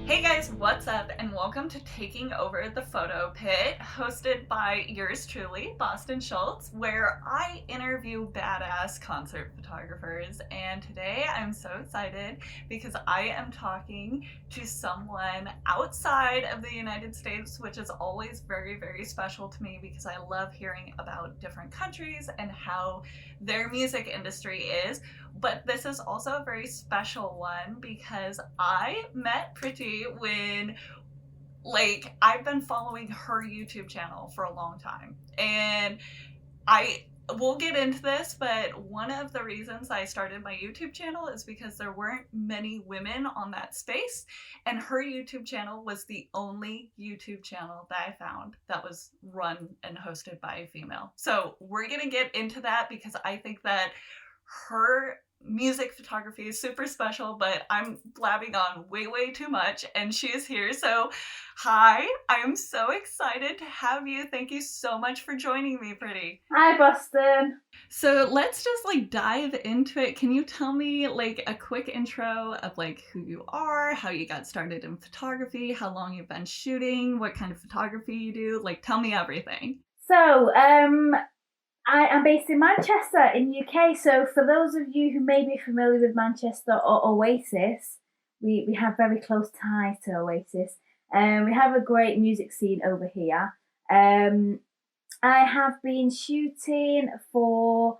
Hey guys, what's up? And welcome to Taking Over the Photo Pit, hosted by yours truly, Boston Schultz, where I interview badass concert photographers. And today I'm so excited because I am talking to someone outside of the United States, which is always very, very special to me because I love hearing about different countries and how their music industry is. But this is also a very special one because I met Priti when, I've been following her YouTube channel for a long time. And I we'll get into this, but one of the reasons I started my YouTube channel is because there weren't many women on that space, and her YouTube channel was the only YouTube channel that I found that was run and hosted by a female. So we're gonna get into that because I think that her music photography is super special, but I'm blabbing on way, way too much, and she is here. So, hi, I'm so excited to have you. Thank you so much for joining me, Priti. Hi, Boston. So let's just dive into it. Can you tell me a quick intro of who you are, how you got started in photography, how long you've been shooting, what kind of photography you do? Tell me everything. I am based in Manchester in the UK. So, for those of you who may be familiar with Manchester or Oasis, we have very close ties to Oasis. We have a great music scene over here. Um, I have been shooting for,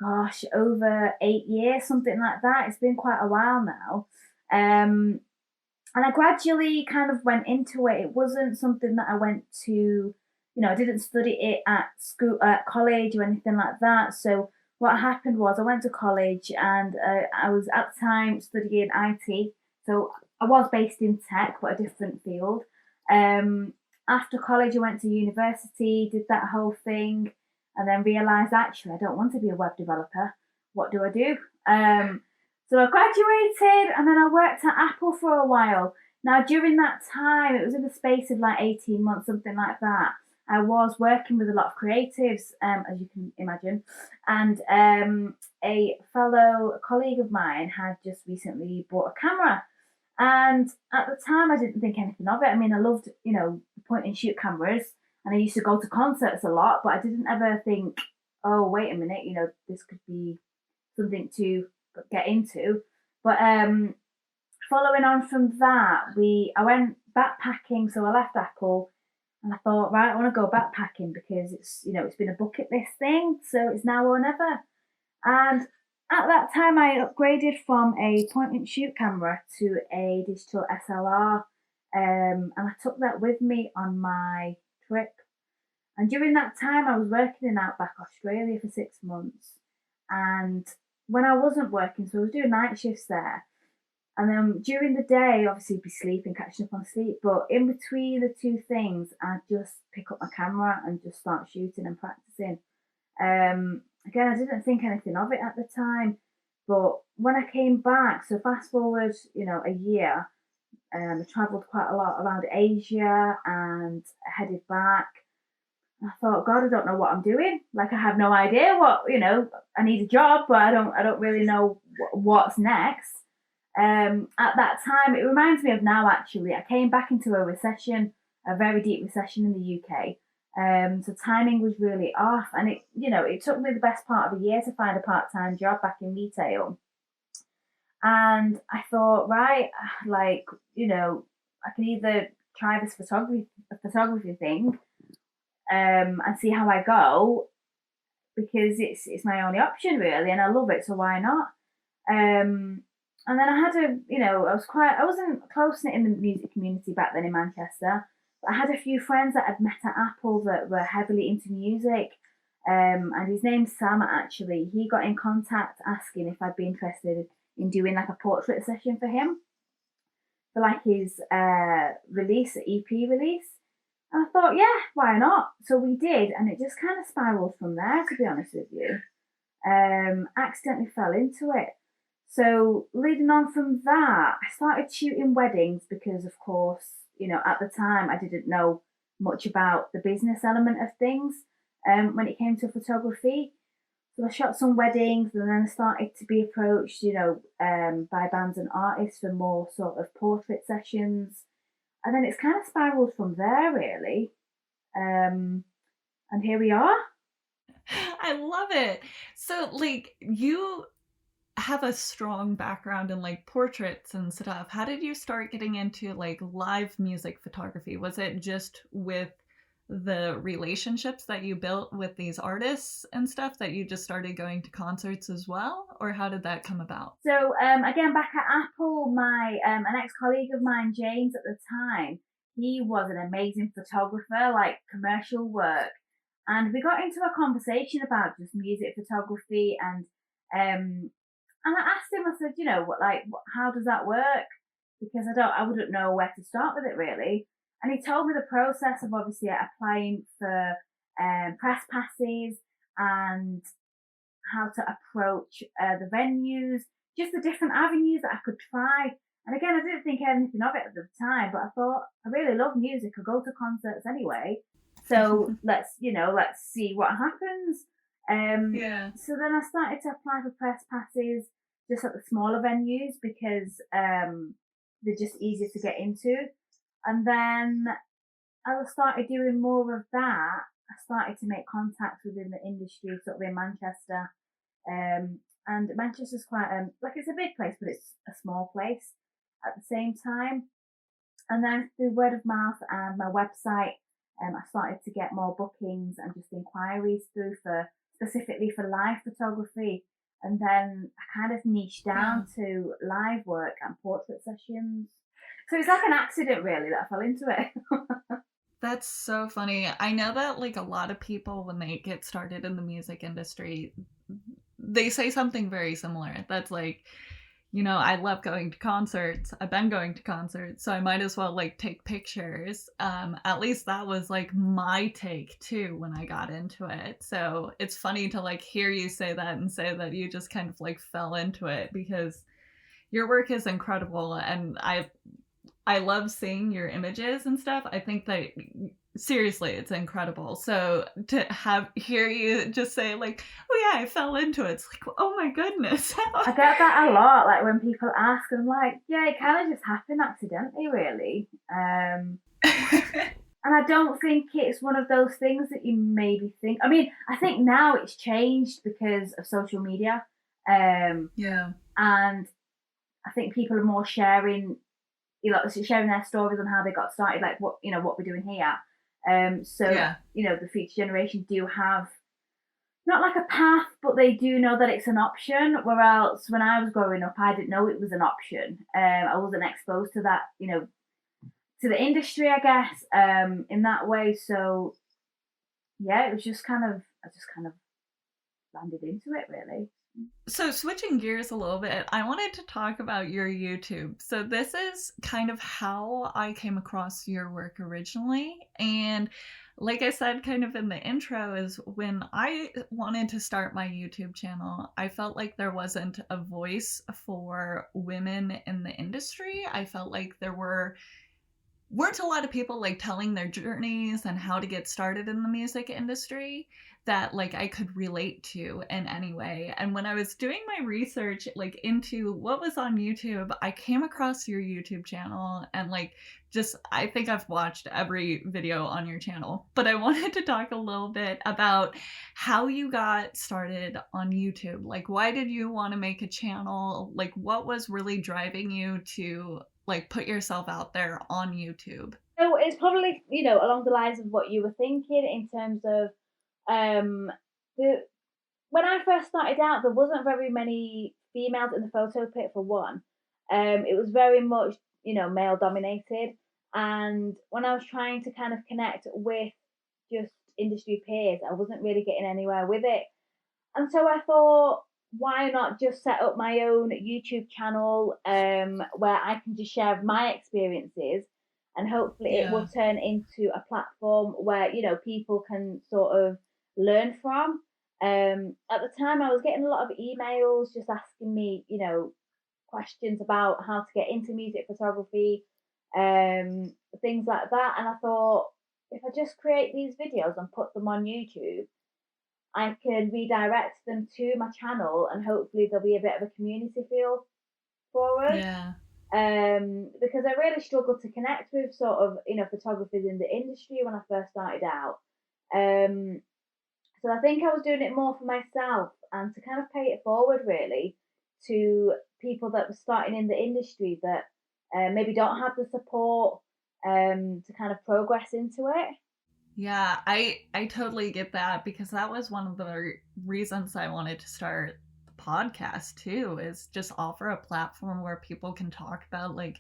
gosh, over 8 years, something like that. It's been quite a while now. Um, and I gradually kind of went into it. It wasn't something that I went to, I didn't study it at school, at college, or anything like that. So what happened was I went to college, and I was at the time studying IT. So I was based in tech, but a different field. Um, After college, I went to university, did that whole thing, and then realised actually I don't want to be a web developer. What do I do? So I graduated, and then I worked at Apple for a while. Now, during that time, it was in the space of like 18 months, something like that. I was working with a lot of creatives, as you can imagine. And a fellow colleague of mine had just recently bought a camera. And at the time, I didn't think anything of it. I mean, I loved, point and shoot cameras. And I used to go to concerts a lot, but I didn't ever think, oh, wait a minute, this could be something to get into. But following on from that, I went backpacking. So I left Apple, and I thought, right, I want to go backpacking because it's been a bucket list thing. So it's now or never. And at that time, I upgraded from a point and shoot camera to a digital SLR, and I took that with me on my trip. And during that time, I was working in Outback Australia for 6 months. And when I wasn't working, so I was doing night shifts there. And then during the day, obviously, be sleeping, catching up on sleep. But in between the two things, I'd just pick up my camera and just start shooting and practicing. Again, I didn't think anything of it at the time. But when I came back, so fast forward, a year, I travelled quite a lot around Asia and headed back. I thought, God, I don't know what I'm doing. Like, I have no idea what, I need a job, but I don't really know what's next. At that time, it reminds me of now, actually. I came back into a recession, a very deep recession in the UK. So timing was really off, and it took me the best part of a year to find a part-time job back in retail. And I thought, right, like, I can either try this photography thing, and see how I go, because it's my only option really, and I love it, so why not? And then I had I wasn't close knit in the music community back then in Manchester, but I had a few friends that I'd met at Apple that were heavily into music. And his name's Sam, actually. He got in contact asking if I'd be interested in doing like a portrait session for him for like his EP release. And I thought, yeah, why not? So we did, and it just kind of spiraled from there, to be honest with you. Accidentally fell into it. So leading on from that, I started shooting weddings because, of course, at the time I didn't know much about the business element of things when it came to photography. So I shot some weddings, and then I started to be approached, by bands and artists for more sort of portrait sessions. And then it's kind of spiraled from there, really. Um, and here we are. I love it. So, like, you have a strong background in like portraits and stuff. How did you start getting into like live music photography? Was it just with the relationships that you built with these artists and stuff that you just started going to concerts as well? Or how did that come about? So again, back at Apple, my an ex-colleague of mine, James, at the time, he was an amazing photographer, like commercial work, and we got into a conversation about just music photography, and I asked him, I said, how does that work? Because I wouldn't know where to start with it really. And he told me the process of obviously applying for press passes and how to approach the venues, just the different avenues that I could try. And again, I didn't think anything of it at the time, but I thought I really love music. I go to concerts anyway, so let's see what happens. Yeah. So then I started to apply for press passes just at the smaller venues because they're just easier to get into. And then as I started doing more of that, I started to make contacts within the industry, sort of in Manchester. And Manchester's quite like it's a big place, but it's a small place at the same time. And then through word of mouth and my website, I started to get more bookings and just inquiries through for specifically for live photography. And then I kind of niched Yeah. down to live work and portrait sessions. So it's like an accident, really, that I fell into it. That's so funny. I know that like a lot of people when they get started in the music industry, they say something very similar. That's like, I love going to concerts. I've been going to concerts, so I might as well like take pictures. At least that was like my take too when I got into it. So it's funny to like hear you say that and say that you just kind of like fell into it because your work is incredible and I love seeing your images and stuff. I think that seriously, it's incredible. So to have hear you just say like, "Oh yeah, I fell into it." It's like, "Oh my goodness." I get that a lot, like when people ask, I'm like, yeah, it kind of just happened accidentally, really. And I don't think it's one of those things that you maybe think. I mean, I think now it's changed because of social media, Yeah. and I think people are more sharing, sharing their stories on how they got started, like what we're doing here. So Yeah. the future generation do have not like a path, but they do know that it's an option. Whereas when I was growing up, I didn't know it was an option. I wasn't exposed to that, to the industry, I guess, in that way. So yeah, it was just I just kind of landed into it, really. So switching gears a little bit, I wanted to talk about your YouTube. So this is kind of how I came across your work originally. And like I said kind of in the intro is when I wanted to start my YouTube channel, I felt like there wasn't a voice for women in the industry. I felt like there weren't a lot of people like telling their journeys and how to get started in the music industry that like I could relate to in any way. And when I was doing my research like into what was on YouTube, I came across your YouTube channel and like just I think I've watched every video on your channel. But I wanted to talk a little bit about how you got started on YouTube. Like why did you want to make a channel? Like what was really driving you to like put yourself out there on YouTube? So it's probably along the lines of what you were thinking in terms of um, the when I first started out, there wasn't very many females in the photo pit for one. It was very much, male dominated. And when I was trying to kind of connect with just industry peers, I wasn't really getting anywhere with it. And so I thought, why not just set up my own YouTube channel where I can just share my experiences and hopefully it will Yeah. turn into a platform where, people can sort of learn from. At the time, I was getting a lot of emails just asking me, questions about how to get into music photography, things like that. And I thought, if I just create these videos and put them on YouTube, I can redirect them to my channel, and hopefully there'll be a bit of a community feel for us. Yeah. Because I really struggled to connect with sort of, photographers in the industry when I first started out. Um, so I think I was doing it more for myself and to kind of pay it forward really to people that were starting in the industry that maybe don't have the support to kind of progress into it. Yeah, I totally get that because that was one of the reasons I wanted to start the podcast too, is just offer a platform where people can talk about like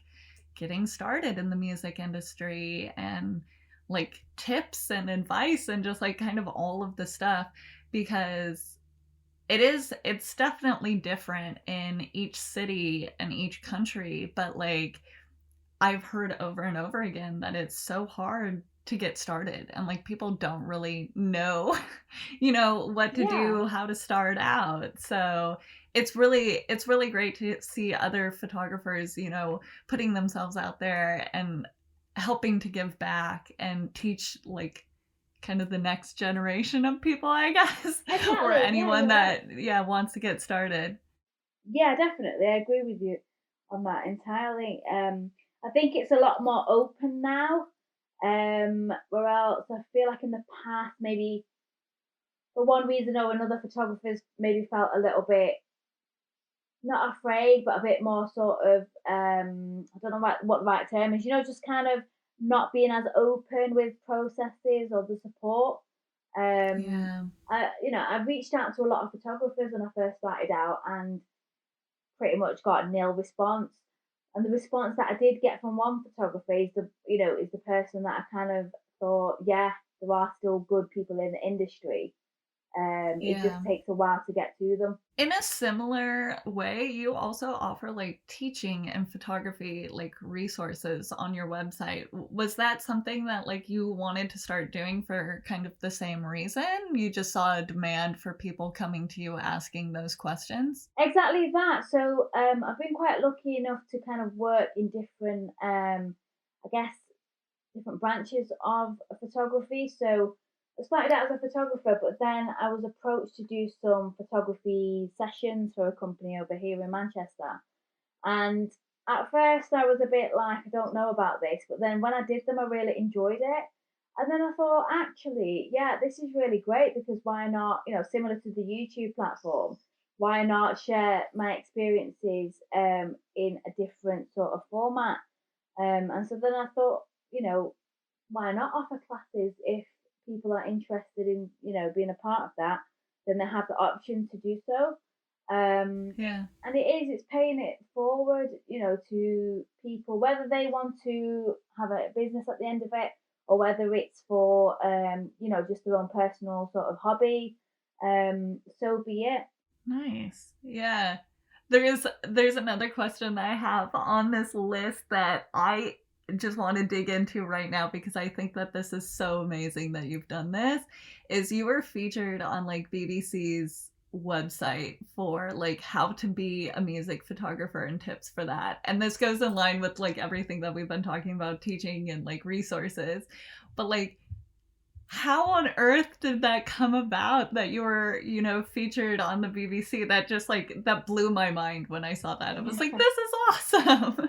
getting started in the music industry and like tips and advice and just like kind of all of the stuff, because it's definitely different in each city and each country, but like I've heard over and over again that it's so hard to get started and like people don't really know what to Yeah, do, how to start out. So it's really great to see other photographers, putting themselves out there and helping to give back and teach like kind of the next generation of people, I guess, or exactly. Yeah, anyone you're right. that wants to get started. Yeah, definitely. I agree with you on that entirely. I think it's a lot more open now. Where else I feel like in the past, maybe for one reason or another, photographers maybe felt a little bit not afraid, but a bit more sort of I don't know what the right term is. Just kind of not being as open with processes or the support. Um, Yeah. I reached out to a lot of photographers when I first started out, and pretty much got nil response. And the response that I did get from one photographer is the person that I kind of thought, yeah, there are still good people in the industry. It just Yeah. takes a while to get to them. In a similar way, you also offer like teaching and photography like resources on your website. Was that something that like you wanted to start doing for kind of the same reason? You just saw a demand for people coming to you asking those questions? Exactly that. So I've been quite lucky enough to kind of work in different, I guess, different branches of photography. So I started out as a photographer, but then I was approached to do some photography sessions for a company over here in Manchester. And at first, I was a bit like, I don't know about this. But then when I did them, I really enjoyed it. And then I thought, actually, yeah, this is really great because why not, similar to the YouTube platform, why not share my experiences in a different sort of format? And so then I thought, you know, why not offer classes if people are interested in, being a part of that, then they have the option to do so. Yeah. And it's paying it forward, to people, whether they want to have a business at the end of it or whether it's for, just their own personal sort of hobby. So be it. Nice. Yeah. There's another question that I have on this list that I just want to dig into right now because I think that this is so amazing that you've done this. Is you were featured on like BBC's website for like how to be a music photographer and tips for that. And this goes in line with like everything that we've been talking about teaching and like resources. But like how on earth did that come about that you were, featured on the BBC? That just like that blew my mind when I saw that. I was like, this is awesome.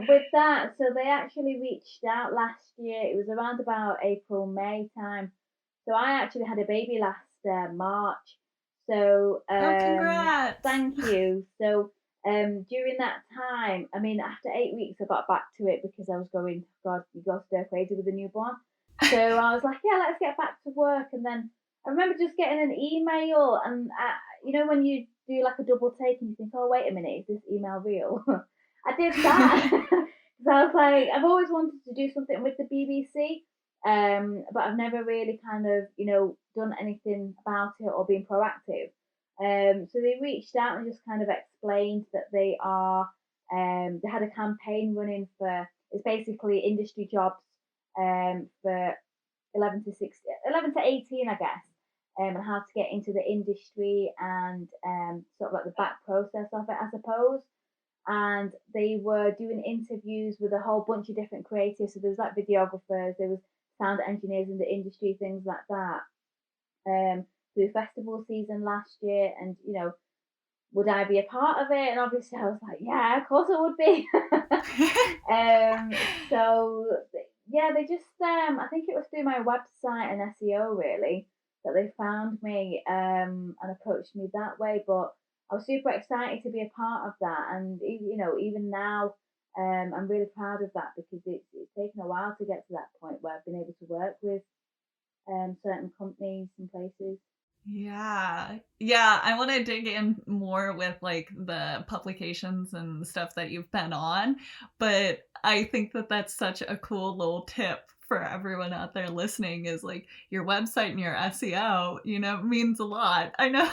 With that, so they actually reached out last year. It was around about April, May time. So I actually had a baby last March. So Oh, congrats. thank you. So during that time, I mean, after 8 weeks, I got back to it because I was going, God, you go stir crazy with a newborn. So I was like, yeah, let's get back to work. And then I remember just getting an email, and when you do like a double take and you think, oh, wait a minute, is this email real? I did that because I was like, I've always wanted to do something with the BBC, but I've never really kind of, done anything about it or been proactive. So they reached out and just kind of explained that they had a campaign running for, it's basically industry jobs for 11 to 18, I guess, and how to get into the industry and sort of like the back process of it, I suppose. And they were doing interviews with a whole bunch of different creatives. So there was like videographers, there was sound engineers in the industry, things like that. through festival season last year, and would I be a part of it? And obviously, I was like, yeah, of course I would be. um, so yeah, they just I think it was through my website and SEO really that they found me and approached me that way. But I was super excited to be a part of that, and even now, I'm really proud of that because it's taken a while to get to that point where I've been able to work with certain companies and places. Yeah. Yeah, I want to dig in more with like the publications and stuff that you've been on, but I think that that's such a cool little tip for everyone out there listening is like your website and your SEO, means a lot. I know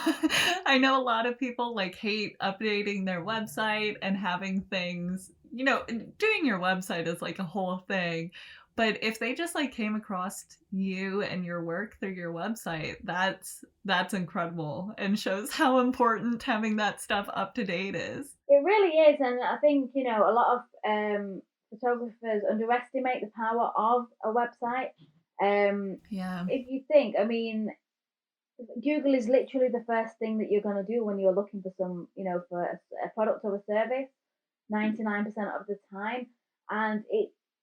I know a lot of people like hate updating their website and having things, doing your website is like a whole thing. But if they just like came across you and your work through your website, that's incredible and shows how important having that stuff up to date is. It really is, and I think a lot of photographers underestimate the power of a website. Yeah. If you think, I mean, Google is literally the first thing that you're going to do when you're looking for for a product or a service, 99% of the time. And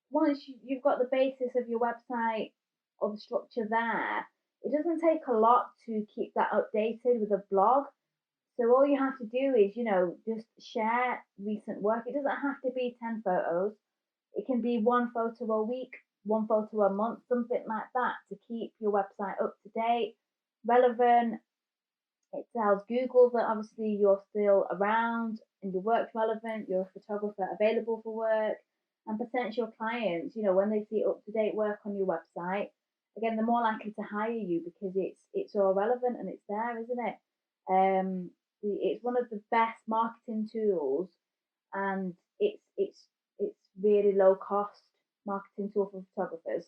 once you've got the basis of your website or the structure there, it doesn't take a lot to keep that updated with a blog. So all you have to do is, just share recent work. It doesn't have to be 10 photos. It can be one photo a week, one photo a month, something like that to keep your website up to date, relevant. It tells Google that obviously you're still around and your work's relevant, you're a photographer available for work, and potential clients, when they see up to date work on your website, again, they're more likely to hire you because it's all relevant and it's there, isn't it? It's one of the best marketing tools, and it's really low cost marketing tool for photographers.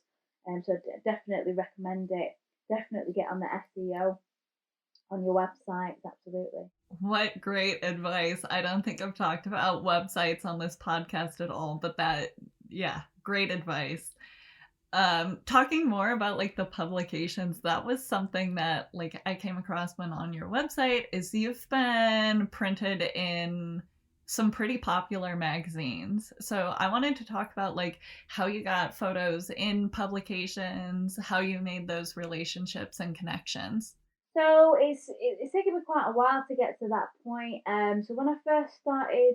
So definitely recommend it. Definitely get on the SEO on your website. Absolutely. What great advice. I don't think I've talked about websites on this podcast at all, but yeah, great advice. Talking more about like the publications, that was something that like I came across when on your website is you've been printed in some pretty popular magazines. So I wanted to talk about like how you got photos in publications, how you made those relationships and connections. So it's taken me quite a while to get to that point. So when I first started,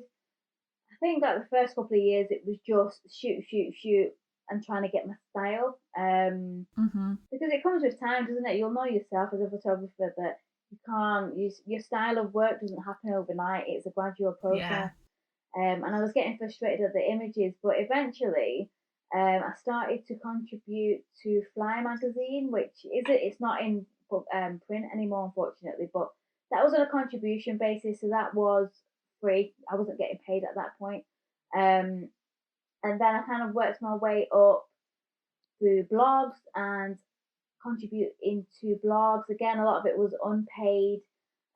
I think that the first couple of years it was just shoot, shoot, shoot, and trying to get my style. Mm-hmm. Because it comes with time, doesn't it? You'll know yourself as a photographer that you can't use your style of work doesn't happen overnight. It's a gradual Yeah. process. And I was getting frustrated at the images, but eventually, I started to contribute to Fly magazine, which is it's not in print anymore, unfortunately. But that was on a contribution basis, so that was free. I wasn't getting paid at that point. Um, and then I kind of worked my way up through blogs and contribute into blogs. Again, a lot of it was unpaid.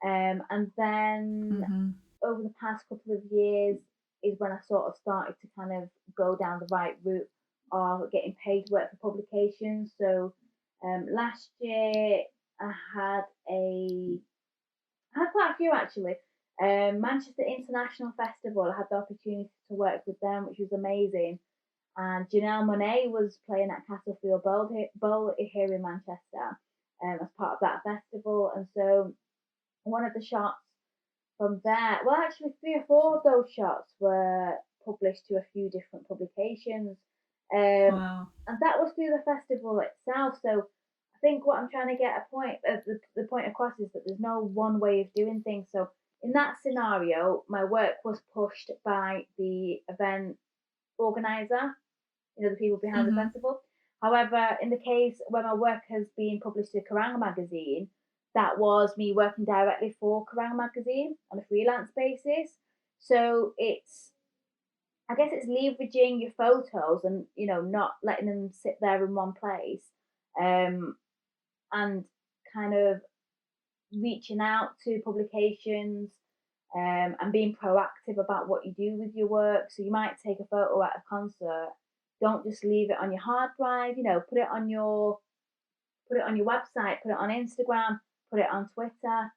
And then Mm-hmm. over the past couple of years is when I sort of started to kind of go down the right route of getting paid to work for publications. So last year I had a I had quite a few actually. Manchester International Festival, I had the opportunity to work with them, which was amazing. And Janelle Monáe was playing at Castlefield Bowl here in Manchester as part of that festival. And so one of the shots from there, well, actually, three or four of those shots were published to a few different publications. Wow. And that was through the festival itself. So I think what I'm trying to get the point across is that there's no one way of doing things. So in that scenario, my work was pushed by the event organizer, the people behind the Mm-hmm. festival. However, in the case where my work has been published to Kerrang magazine, that was me working directly for Kerrang magazine on a freelance basis. So I guess it's leveraging your photos and not letting them sit there in one place, um, and kind of reaching out to publications, and being proactive about what you do with your work. So you might take a photo at a concert. Don't just leave it on your hard drive. Put it on your put it on your website, put it on Instagram, put it on Twitter.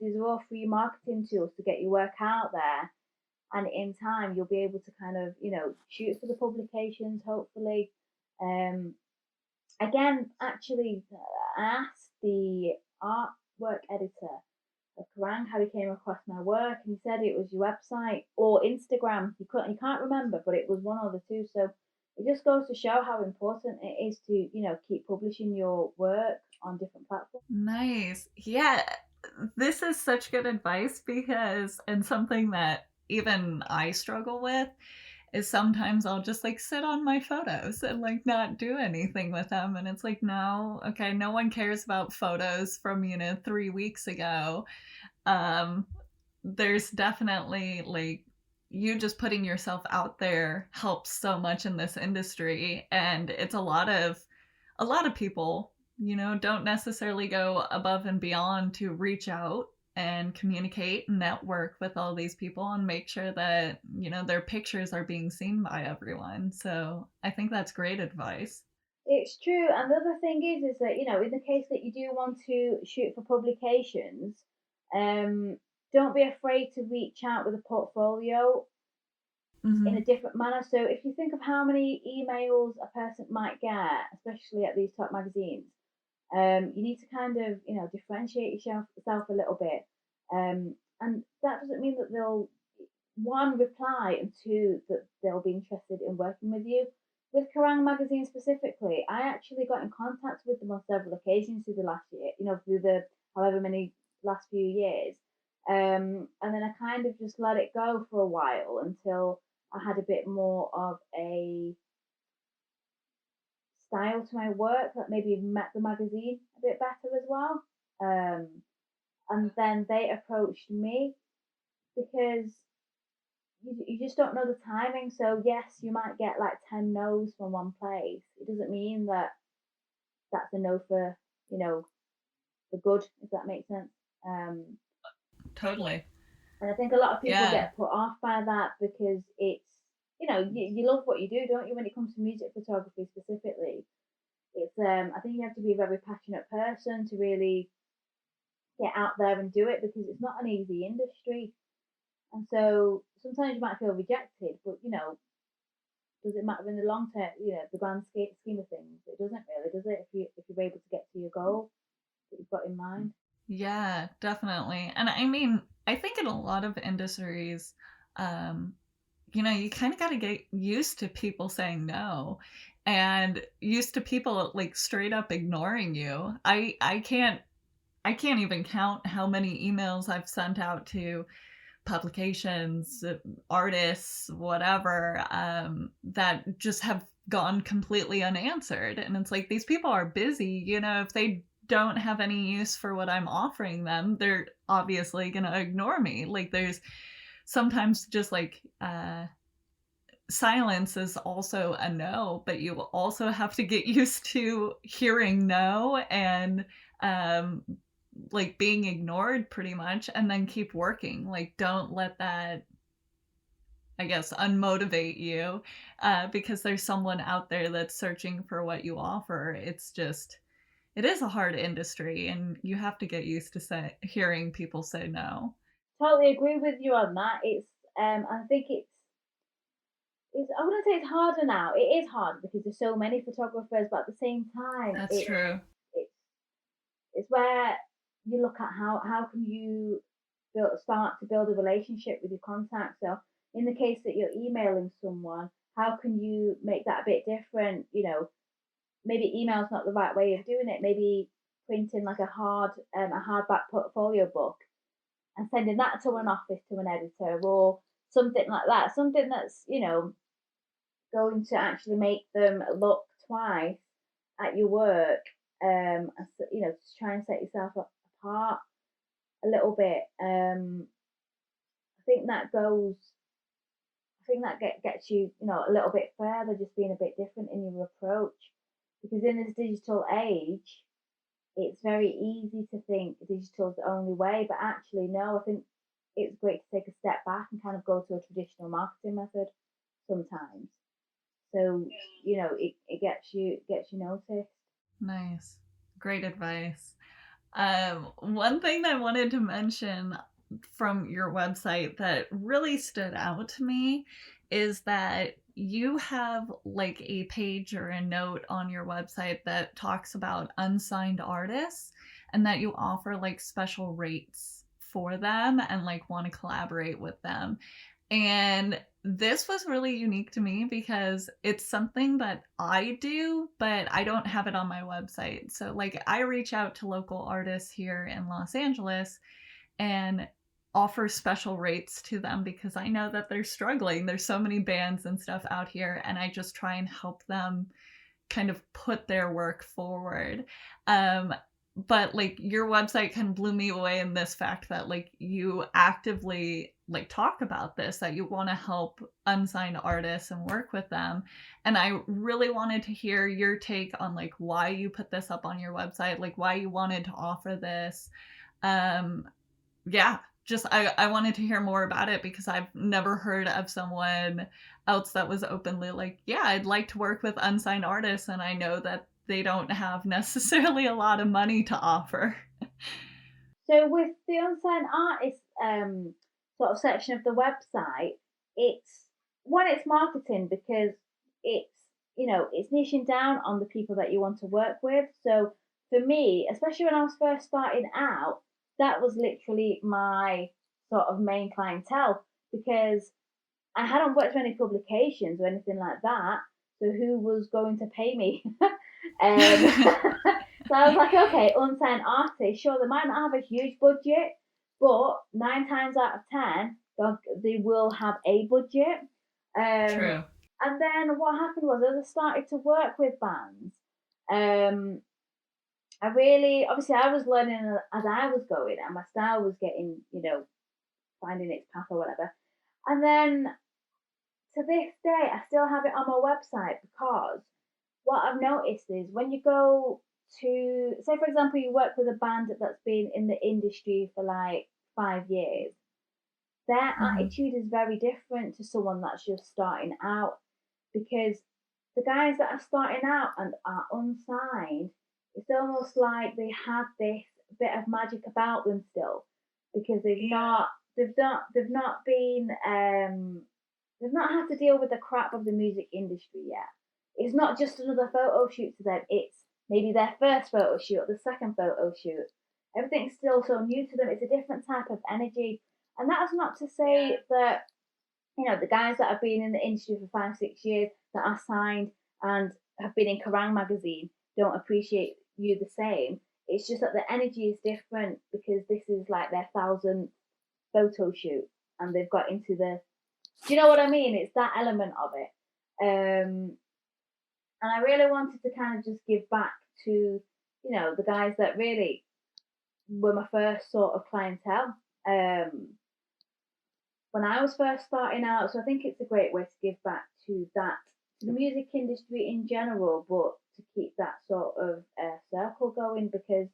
These are all free marketing tools to get your work out there. And in time, you'll be able to kind of, shoot for the publications, hopefully. Um, Again, actually, I asked the artwork editor of Kerrang how he came across my work, and he said it was your website or Instagram. He can't remember, but it was one or the two. So it just goes to show how important it is to, keep publishing your work on different platforms. Nice. Yeah, this is such good advice because, and something that even I struggle with is sometimes I'll just like sit on my photos and like not do anything with them. And it's like, no, okay, no one cares about photos from, 3 weeks ago. Um, there's definitely like you just putting yourself out there helps so much in this industry. And it's a lot of people, don't necessarily go above and beyond to reach out and communicate and network with all these people and make sure that, their pictures are being seen by everyone. So I think that's great advice. It's true, and the other thing is that in the case that you do want to shoot for publications, um, don't be afraid to reach out with a portfolio in a Hmm. different manner. So if you think of how many emails a person might get, especially at these top magazines, you need to kind of differentiate yourself a little bit, and that doesn't mean that they'll one reply and two that they'll be interested in working with you. With Kerrang magazine specifically, I actually got in contact with them on several occasions through the last year, through the however many last few years. And then I kind of just let it go for a while until I had a bit more of a style to my work that maybe met the magazine a bit better as well. Um, and then they approached me because you just don't know the timing. So yes, you might get like 10 no's from one place. It doesn't mean that that's a no you know for good, if that makes sense. Um, Totally. and I think a lot of people Yeah. get put off by that because it's you love what you do, don't you? When it comes to music photography specifically, it's I think you have to be a very passionate person to really get out there and do it because it's not an easy industry. And so sometimes you might feel rejected, but does it matter in the long term? The grand scheme of things, it doesn't really, does it? If you're able to get to your goal that you've got in mind. Yeah, definitely. And I mean, I think in a lot of industries, um, you kind of got to get used to people saying no and used to people like straight up ignoring you. I can't even count how many emails I've sent out to publications, artists, whatever, that just have gone completely unanswered. And it's like these people are busy. If they don't have any use for what I'm offering them, they're obviously going to ignore me. Like there's sometimes just like silence is also a no, but you also have to get used to hearing no and um, like being ignored pretty much and then keep working. Like, don't let that, I guess, unmotivate you because there's someone out there that's searching for what you offer. It is a hard industry and you have to get used to hearing people say no. Totally agree with you on that. I think it's I wouldn't say it's harder now. It is hard because there's so many photographers, but at the same time, That's true. it's it's where you look at how can you start to build a relationship with your contacts. So in the case that you're emailing someone, how can you make that a bit different? Maybe email's not the right way of doing it. Maybe printing like a hardback portfolio book and sending that to an office to an editor or something like that. Something that's going to actually make them look twice at your work. To try and set yourself apart a little bit. I think that goes. I think that gets you, a little bit further, just being a bit different in your approach. Because in this digital age, it's very easy to think digital is the only way, but actually, no. I think it's great to take a step back and kind of go to a traditional marketing method sometimes. So it gets you noticed. Nice. Great advice. One thing I wanted to mention from your website that really stood out to me is that you have like a page or a note on your website that talks about unsigned artists and that you offer like special rates for them and like want to collaborate with them. And this was really unique to me because it's something that I do, but I don't have it on my website. So, like, I reach out to local artists here in Los Angeles and offer special rates to them because I know that they're struggling. There's so many bands and stuff out here, and I just try and help them kind of put their work forward. Um, but like your website kind of blew me away in this fact that like you actively like talk about this, that you want to help unsigned artists and work with them. And I really wanted to hear your take on like why you put this up on your website, like why you wanted to offer this. um yeah, just I wanted to hear more about it because I've never heard of someone else that was openly like, yeah, I'd like to work with unsigned artists, and I know that they don't have necessarily a lot of money to offer. So with the unsigned artist sort of section of the website, it's one, it's marketing because it's, you know, it's niching down on the people that you want to work with. So for me, especially when I was first starting out, that was literally my sort of main clientele because I hadn't worked for any publications or anything like that. So who was going to pay me? So I was like, okay, unsigned artists, sure, they might not have a huge budget, but 9 times out of 10, they will have a budget. Um, True. and then what happened was, as I started to work with bands, um, I really, obviously, I was learning as I was going, and my style was getting, you know, finding its path or whatever. And then to this day, I still have it on my website because what I've noticed is when you go to, say, for example, you work with a band that's been in the industry for like 5 years, their Mm-hmm. attitude is very different to someone that's just starting out because the guys that are starting out and are unsigned, it's almost like they have this bit of magic about them still because they've not been they've not had to deal with the crap of the music industry yet. It's not just another photo shoot to them, it's maybe their first photo shoot or the second photo shoot. Everything's still so new to them, it's a different type of energy. And that's not to say that, you know, the guys that have been in the industry for 5, 6 years that are signed and have been in Kerrang magazine don't appreciate you the same. It's just that the energy is different because this is like their 1,000th photo shoot and they've got into the. Do you know what I mean? It's that element of it. And I really wanted to kind of just give back to, you know, the guys that really were my first sort of clientele. When I was first starting out. So I think it's a great way to give back to that, to the music industry in general, but to keep that sort of circle going because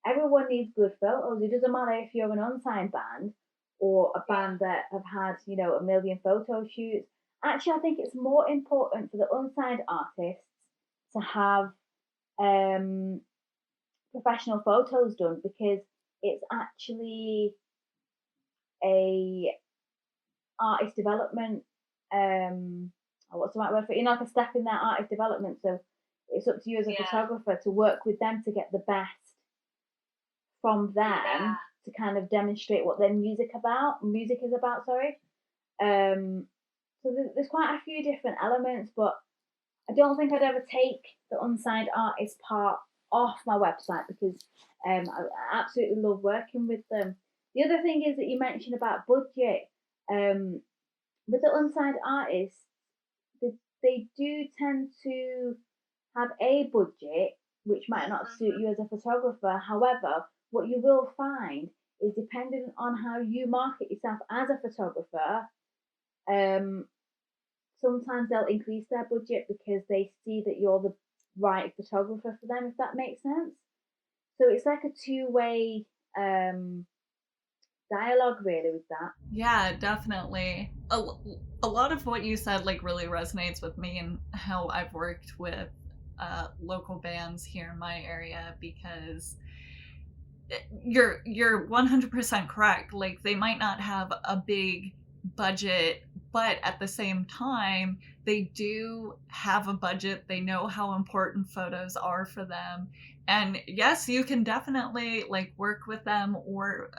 everyone needs good photos. It doesn't matter if you're an unsigned band or a band that have had, you know, a million photo shoots. Actually, I think it's more important for the unsigned artists to have um, professional photos done because it's actually a artist development. What's the right word for it? You know, like a step in their artist development. So it's up to you as a photographer to work with them to get the best from them to kind of demonstrate what their music is about. Sorry. Um, so there's quite a few different elements, but I don't think I'd ever take the unsigned artist part off my website because I absolutely love working with them. The other thing is that you mentioned about budget. Um, with the unsigned artists, they do tend to have a budget which might not suit you as a photographer. However, what you will find is depending on how you market yourself as a photographer, um, sometimes they'll increase their budget because they see that you're the right photographer for them, if that makes sense. So it's like a two-way dialogue, really, with that. Yeah, definitely. A lot of what you said like really resonates with me and how I've worked with local bands here in my area, because you're 100% correct. Like, they might not have a big budget, but at the same time they do have a budget. They know how important photos are for them, and yes, you can definitely like work with them, or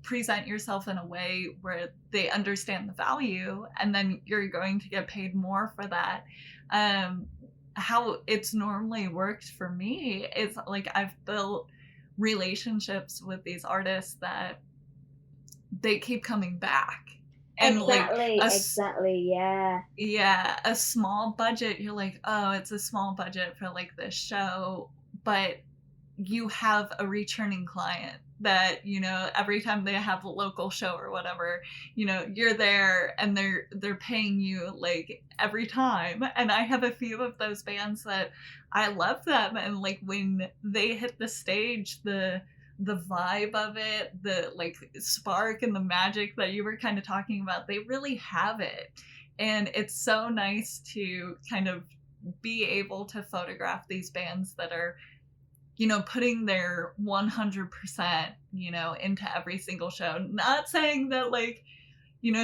present yourself in a way where they understand the value, and then you're going to get paid more for that. um how it's normally worked for me is like, I've built relationships with these artists that they keep coming back, and like Exactly, yeah. yeah, a small budget, you're like, oh, it's a small budget for like this show, but you have a returning client that, every time they have a local show or whatever, you're there, and they're paying you like every time. And I have a few of those bands that I love them, and like when they hit the stage, the vibe of it, the like spark and the magic that you were kind of talking about, they really have it. And it's so nice to kind of be able to photograph these bands that are, putting their 100%, into every single show. Not saying that, like,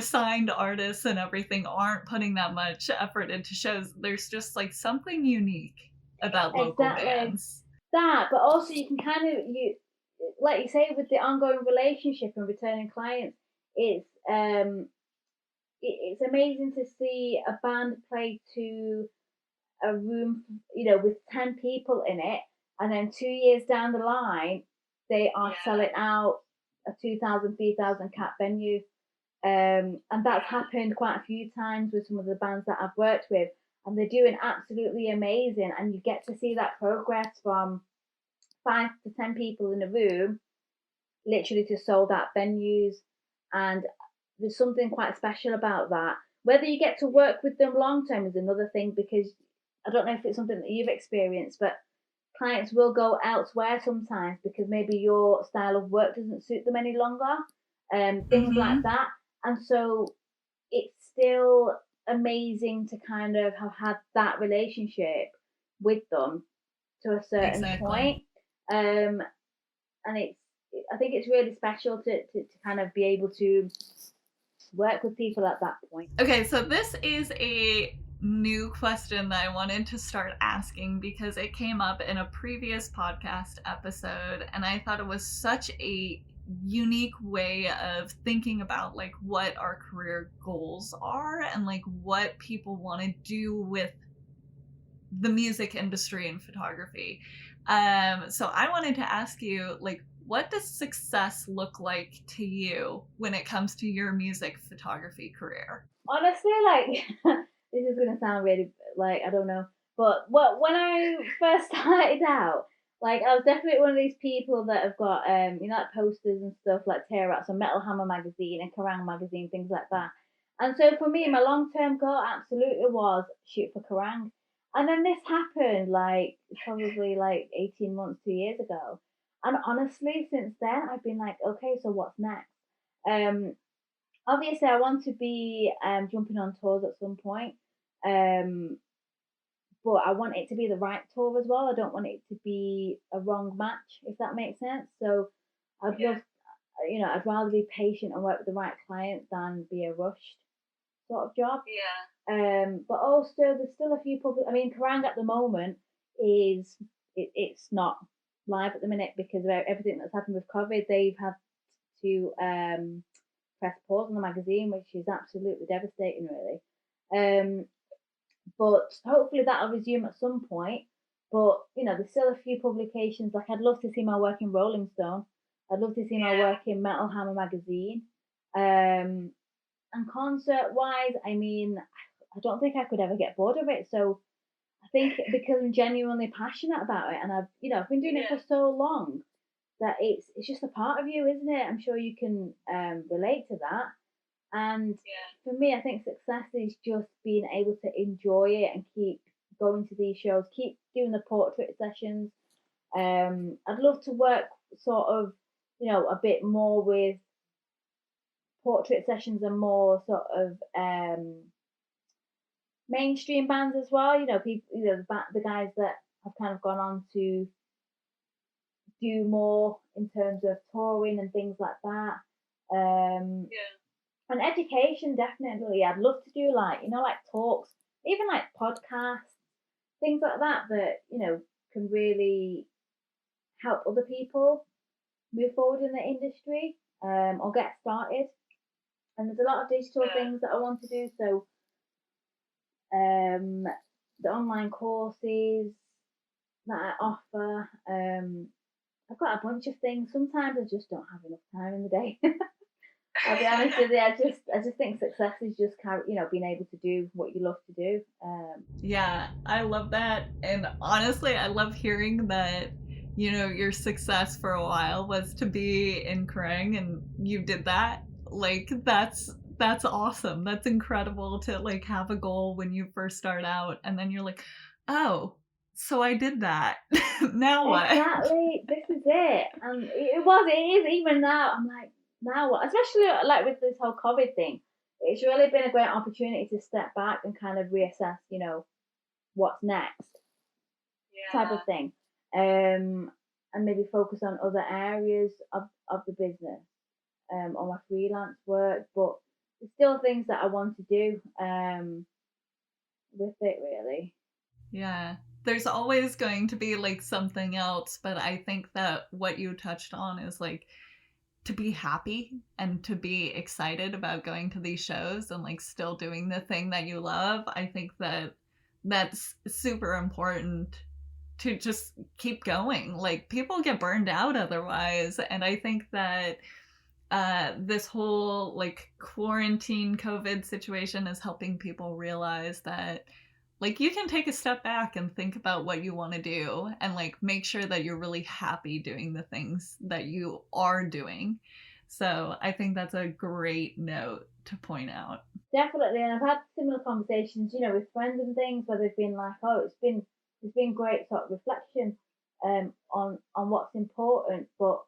signed artists and everything aren't putting that much effort into shows. There's just like something unique about local Exactly. bands. That, but also you can kind of, you like you say, with the ongoing relationship and returning clients, it's it's amazing to see a band play to a room, with 10 people in it, and then 2 years down the line, they are selling out a 2,000, 3,000 cap venue. And that's happened quite a few times with some of the bands that I've worked with, and they're doing absolutely amazing. And you get to see that progress from 5 to 10 people in a room, literally to sold out venues. And there's something quite special about that. Whether you get to work with them long term is another thing, because I don't know if it's something that you've experienced, but clients will go elsewhere sometimes because maybe your style of work doesn't suit them any longer, things like Mm-hmm. that. And so it's still amazing to kind of have had that relationship with them to a certain Exactly. point. And I think it's really special to kind of be able to work with people at that point. Okay, so this is a new question that I wanted to start asking because it came up in a previous podcast episode, and I thought it was such a unique way of thinking about like what our career goals are, and like what people want to do with the music industry and photography. So I wanted to ask you, like, what does success look like to you when it comes to your music photography career? Honestly, like this is gonna sound really, like, I don't know, but when I first started out, like I was definitely one of these people that have got like posters and stuff, like tear outs on Metal Hammer magazine and Kerrang magazine, things like that. And so for me, my long term goal absolutely was shoot for Kerrang. And then this happened like probably like 18 months, 2 years ago. And honestly, since then I've been like, okay, so what's next? Um, Obviously I want to be jumping on tours at some point. Um, but I want it to be the right tour as well. I don't want it to be a wrong match, if that makes sense. So I'd love, I'd rather be patient and work with the right client than be a rushed sort of job. But also there's still a few public. I mean, Kerrang at the moment is it's not live at the minute because of everything that's happened with COVID. They've had to press pause on the magazine, which is absolutely devastating, really. But hopefully that'll resume at some point. But there's still a few publications. Like I'd love to see my work in Rolling Stone. I'd love to see my work in Metal Hammer magazine. And concert wise, I mean, I don't think I could ever get bored of it. So I think because I'm genuinely passionate about it, and I've been doing it for so long that it's just a part of you, isn't it? I'm sure you can relate to that. And for me, I think success is just being able to enjoy it and keep going to these shows, keep doing the portrait sessions. I'd love to work sort of, a bit more with portrait sessions and more sort of mainstream bands as well. You know, people, the guys that have kind of gone on to do more in terms of touring and things like that. Um, Yeah. and education, definitely. I'd love to do like, like talks, even like podcasts, things like that can really help other people move forward in the industry, or get started. And there's a lot of digital Yeah. things that I want to do. So um, the online courses that I offer. I've got a bunch of things. Sometimes I just don't have enough time in the day. I'll be honest with you. I just think success is just being able to do what you love to do. Yeah, I love that. And honestly, I love hearing that, your success for a while was to be in Kerrang and you did that. Like that's awesome. That's incredible to like have a goal when you first start out and then you're like, "Oh, so I did that. Now what?" Exactly. This is it. And it is even now. I'm like, now what? Especially like with this whole COVID thing. It's really been a great opportunity to step back and kind of reassess, what's next type Yeah. of thing. And maybe focus on other areas of the business, on my freelance work. But there's still things that I want to do with it, really. Yeah. There's always going to be like something else, but I think that what you touched on is like to be happy and to be excited about going to these shows and like still doing the thing that you love. I think that that's super important to just keep going. Like people get burned out otherwise, and I think that this whole like quarantine COVID situation is helping people realize that like you can take a step back and think about what you want to do and like make sure that you're really happy doing the things that you are doing. So I think that's a great note to point out. Definitely, and I've had similar conversations, with friends and things where they've been like, "Oh, it's been great sort of reflection, on what's important." But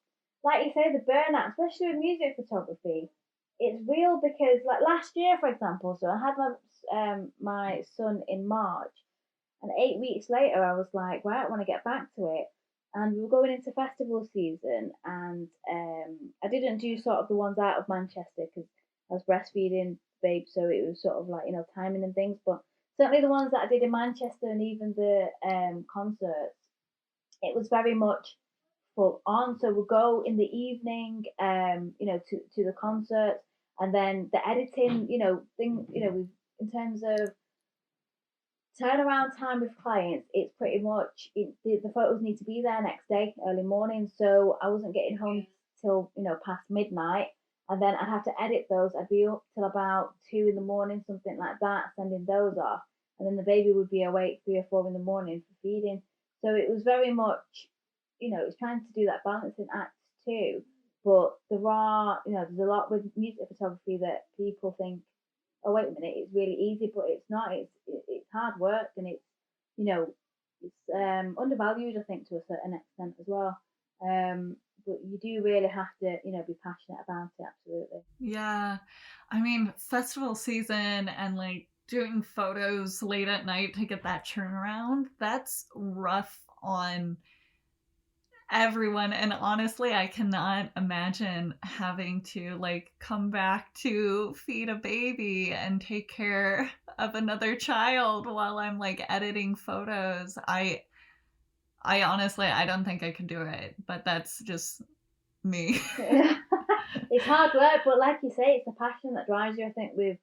like you say, the burnout, especially with music photography, it's real because like last year, for example, so I had my son in March, and 8 weeks later, I was like, right, I want to get back to it. And we were going into festival season, and I didn't do sort of the ones out of Manchester because I was breastfeeding babe, so it was sort of like timing and things. But certainly the ones that I did in Manchester and even the concerts, it was very much full on. So we'll go in the evening, to the concerts, and then the editing, in terms of turnaround time with clients, it's pretty much the photos need to be there next day, early morning. So I wasn't getting home till past midnight, and then I'd have to edit those. I'd be up till about 2 in the morning, something like that, sending those off, and then the baby would be awake 3 or 4 in the morning for feeding. So it was very much, it's trying to do that balancing act too. But there's a lot with music photography that people think, oh wait a minute, it's really easy, but it's not. It's hard work, and you know it's undervalued, I think, to a certain extent as well. But you do really have to be passionate about it. Absolutely. Yeah. I mean, festival season and like doing photos late at night to get that turnaround, that's rough on everyone. And honestly, I cannot imagine having to like come back to feed a baby and take care of another child while I'm like editing photos. I honestly I don't think I could do it, but that's just me. It's hard work, but like you say, it's the passion that drives you. I think with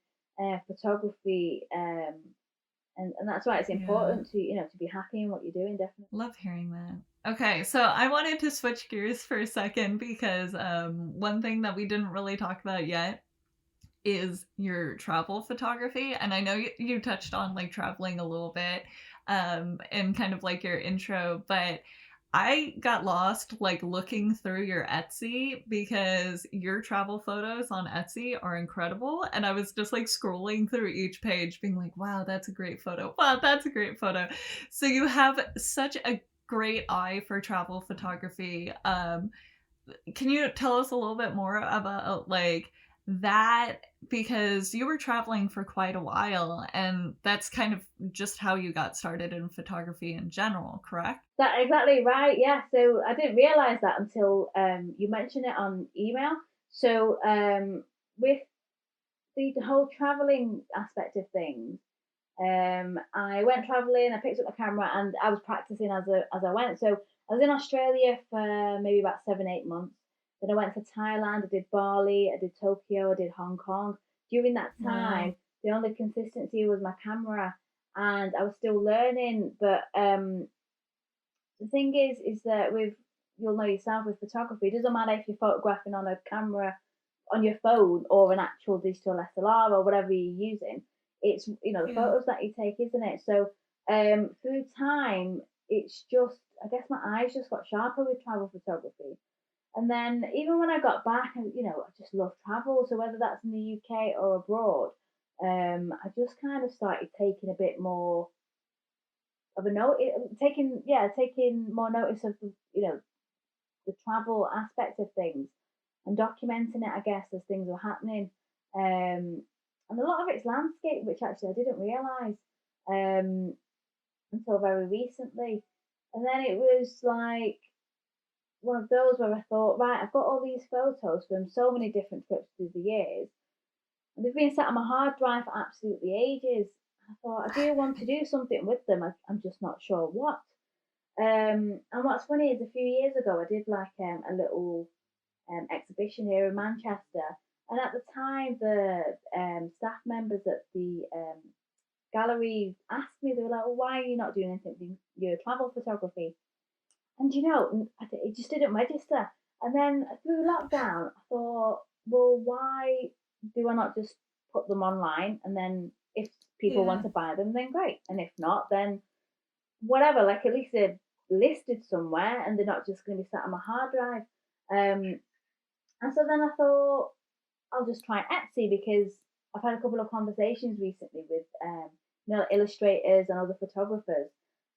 photography, and that's why it's Yeah. important to be happy in what you're doing. Definitely. Love hearing that. Okay, so I wanted to switch gears for a second because one thing that we didn't really talk about yet is your travel photography. And I know you touched on like traveling a little bit in kind of like your intro, but I got lost like looking through your Etsy because your travel photos on Etsy are incredible. And I was just like scrolling through each page, being like, wow, that's a great photo. Wow, that's a great photo. So you have such a great eye for travel photography. Can you tell us a little bit more about like that because you were traveling for quite a while, and that's kind of just how you got started in photography in general, correct? That exactly right. Yeah. So I didn't realize that until you mentioned it on email. So with the whole traveling aspect of things, I went traveling. I picked up my camera and I was practicing as I went. So I was in Australia for maybe about 7 8 months. Then I went to Thailand. I did Bali. I did Tokyo. I did Hong Kong. During that Wow. time, the only consistency was my camera, and I was still learning. But the thing is that with you'll know yourself with photography, it doesn't matter if you're photographing on a camera on your phone or an actual digital SLR or whatever you're using. It's the Yeah. photos that you take, isn't it? So through time, it's just I guess my eyes just got sharper with travel photography. And then even when I got back, and I just love travel. So whether that's in the UK or abroad, I just kind of started taking a bit more of a note, taking more notice of the travel aspect of things and documenting it, I guess, as things were happening. And a lot of it's landscape, which actually I didn't realise um, until very recently. And then it was like one of those where I thought, right, I've got all these photos from so many different trips through the years, and they've been sat on my hard drive for absolutely ages. I thought, I do want to do something with them. I'm just not sure what. And what's funny is a few years ago, I did like a little exhibition here in Manchester. And at the time, the staff members at the gallery asked me, they were like, well, why are you not doing anything with your travel photography? And it just didn't register. And then through lockdown, I thought, well, why do I not just put them online? And then if people Yeah. want to buy them, then great. And if not, then whatever. Like at least they're listed somewhere and they're not just going to be sat on my hard drive. Um, and so then I thought, I'll just try Etsy because I've had a couple of conversations recently with illustrators and other photographers,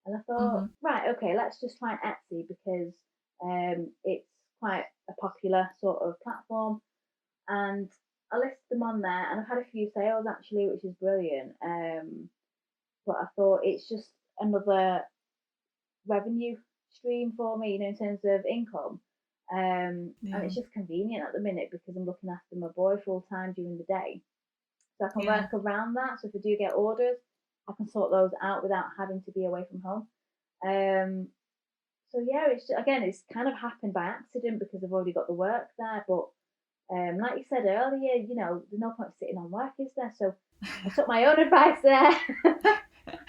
and I thought, Mm-hmm. right, okay, let's just try Etsy because it's quite a popular sort of platform, and I listed them on there, and I've had a few sales actually, which is brilliant. But I thought it's just another revenue stream for me, in terms of income. And Yeah. it's just convenient at the minute because I'm looking after my boy full time during the day. So I can Yeah. work around that. So if I do get orders, I can sort those out without having to be away from home. Um, so yeah, it's kind of happened by accident because I've already got the work there. But like you said earlier, there's no point sitting on work, is there? So I took my own advice there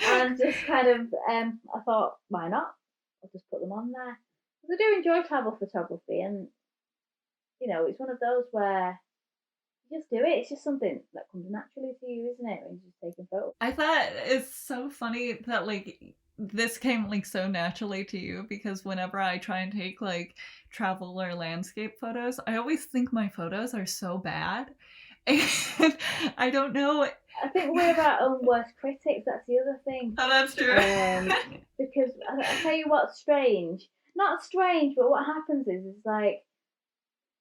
and just kind of I thought, why not? I'll just put them on there. Because I do enjoy travel photography, and it's one of those where you just do it. It's just something that comes naturally to you, isn't it? When you're just taking photos. I thought it's so funny that like this came like so naturally to you, because whenever I try and take like travel or landscape photos, I always think my photos are so bad. And I don't know. I think we're our own worst critics. That's the other thing. Oh, that's true. Um, because I tell you what's strange. Not strange, but what happens is like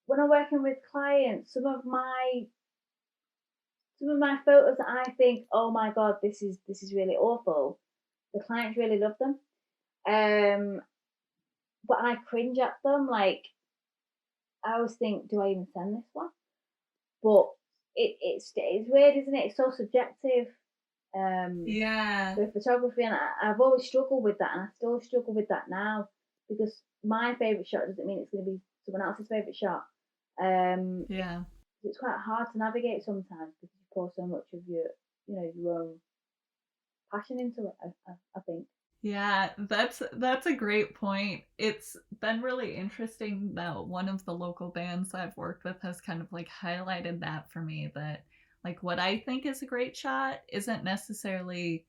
when I'm working with clients, some of my photos that I think, oh my god, this is really awful. The clients really love them. Um, but I cringe at them. Like I always think, do I even send this one? But it's weird, isn't it? It's so subjective. Um, Yeah. with photography, and I've always struggled with that, and I still struggle with that now because my favorite shot doesn't mean it's going to be someone else's favorite shot. It, Yeah. it's quite hard to navigate sometimes because you pour so much of your own passion into it. I think. Yeah, that's a great point. It's been really interesting that one of the local bands I've worked with has kind of like highlighted that for me, that like what I think is a great shot isn't necessarily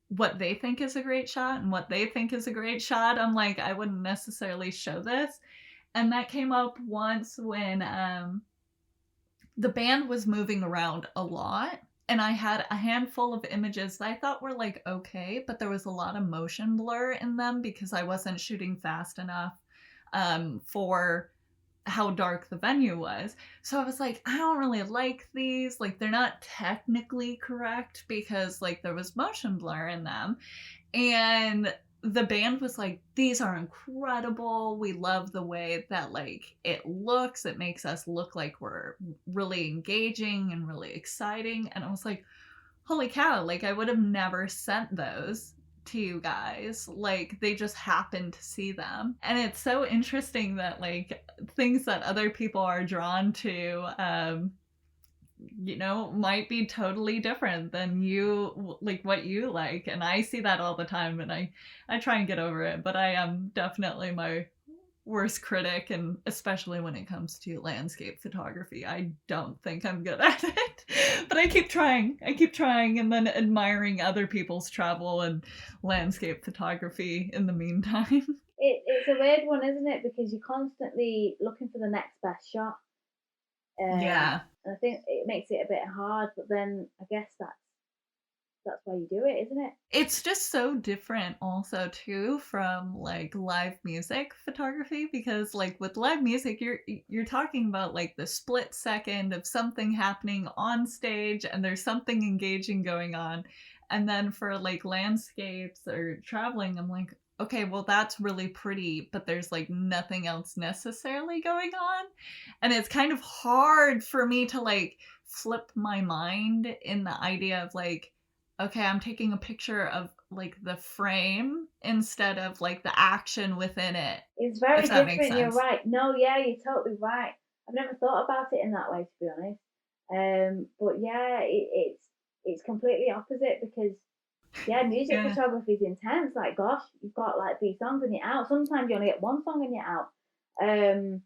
what they think is a great shot, and what they think is a great shot, I'm like, I wouldn't necessarily show this. And that came up once when the band was moving around a lot, and I had a handful of images that I thought were like okay, but there was a lot of motion blur in them because I wasn't shooting fast enough for how dark the venue was. So I was like, I don't really like these. Like, they're not technically correct because like there was motion blur in them. And the band was like, these are incredible. We love the way that like it looks. It makes us look like we're really engaging and really exciting. And I was like, holy cow, like I would have never sent those to you guys. Like they just happened to see them. And it's so interesting that like things that other people are drawn to might be totally different than you, like what you like. And I see that all the time, and I try and get over it, but I am definitely my worst critic, and especially when it comes to landscape photography. I don't think I'm good at it. But I keep trying and then admiring other people's travel and landscape photography in the meantime. It's a weird one, isn't it? Because you're constantly looking for the next best shot. Yeah. And I think it makes it a bit hard, but then I guess that's why you do it, isn't it? It's just so different also too from like live music photography, because like with live music you're talking about like the split second of something happening on stage and there's something engaging going on. And then for like landscapes or traveling, I'm like, okay, well that's really pretty, but there's like nothing else necessarily going on. And it's kind of hard for me to like flip my mind in the idea of like, okay, I'm taking a picture of like the frame instead of like the action within it. It's very If that makes different. You're sense. right. No, yeah, you're totally right. I've never thought about it in that way, to be honest. But yeah, it's completely opposite because yeah, music Yeah. photography is intense. Like, gosh, you've got like 3 songs and you're out. Sometimes you only get 1 song and you're out. Um,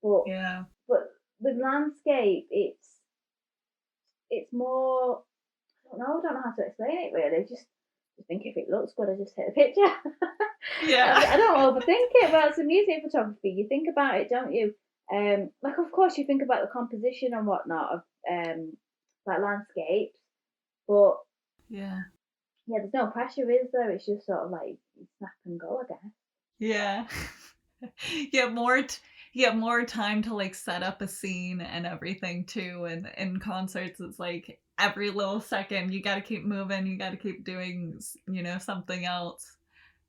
but Yeah. but with landscape, it's more. I don't know how to explain it really. Just think if it looks good, I just take a picture. Yeah. I don't overthink it. But it's a music photography. You think about it, don't you? Like of course you think about the composition and whatnot of like landscapes, but Yeah. yeah, there's no pressure, is there? It's just sort of like snap and go, I guess. Yeah. you have more t- you have more time to like set up a scene and everything too. And in concerts it's like every little second you got to keep moving, you got to keep doing something else.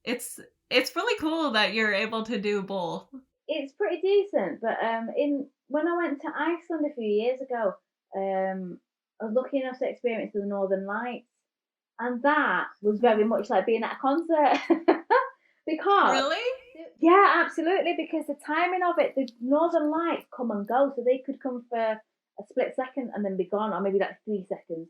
It's really cool that you're able to do both. It's pretty decent, but in when I went to Iceland a few years ago, I was lucky enough to experience the Northern Lights, and that was very much like being at a concert because Really? yeah, absolutely, because the timing of it, the Northern Lights come and go, so they could come for a split second and then be gone, or maybe like 3 seconds.